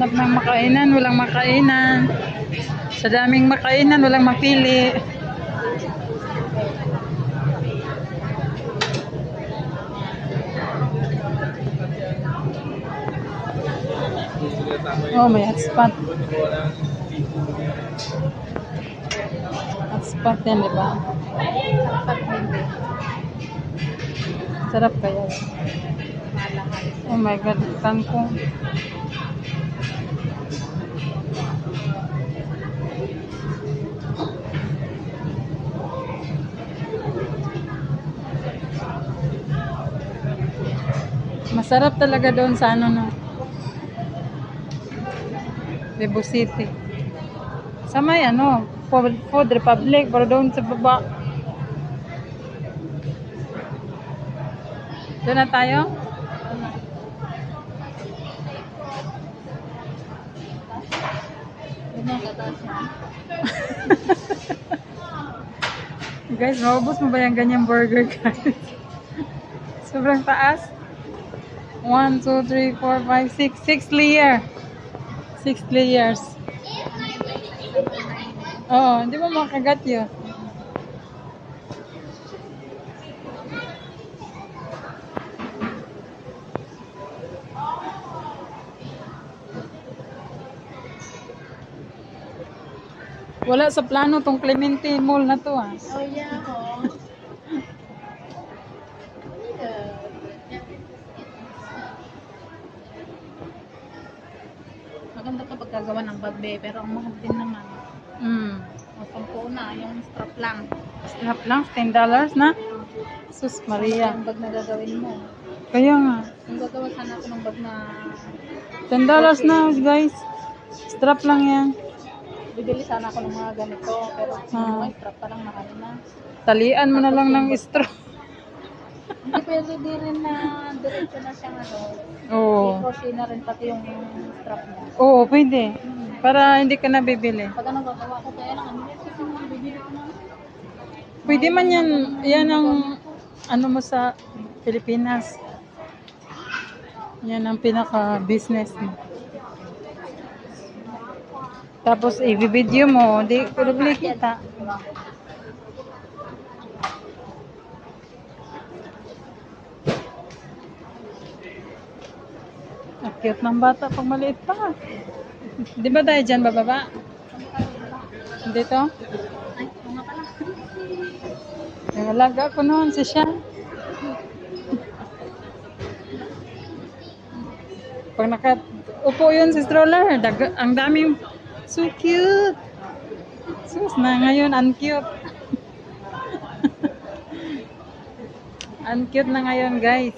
Hanap ng makainan, walang makainan. Sa daming makainan, walang mapili. Oh, may hotspot. Hotspot yan, di ba? Sarap kaya. Oh my God, kangkong. Masarap talaga doon sa ano no. Cebu City. Sa may ano, Food Republic, pero doon sa baba. Doon na tayo? Guys, maubos mo ba yung ganyang burger guys? Sobrang taas. 1, 2, 3, 4, 5, 6 layer. 6 layers. Oo, hindi mo makagat yun. Wala sa plano tong Clemente Mall na to ah. Oh yeah, oh. Maganda ka pagkagawa ng bagbe, pero ang mahal din naman. O, 10 na, yung strap lang. Strap lang, $10 na? Sus Maria. Yung bag na gagawin mo. Kaya nga. Kung gagawa sana ako ng bag na $10 na guys. Strap lang yan. bibili sana ako ng mga ganito, pero may strap pa lang mahal na. Talian mo na lang ng straw. Hindi pwede din rin na diretso na siyang ano. Oo. I-crochet na rin pati yung strap niya. Oo, pwede. Para hindi ka na bibili. Pag anong gagawa ko, kaya lang ano kasi yung bibili ko na. Pwede man yan. Yan ang ano mo sa Pilipinas. Yan ang pinaka-business mo. Tapos i-video mo, di probably kita. Ang cute ng bata pag maliit pa. Di ba tayo dyan bababa? Dito? Ay, mga pala. Yung alaga ko noon, si Sean. Pag nakaupo yun si stroller, ang daming so cute. Sus na ngayon, uncute. Uncute na ngayon guys.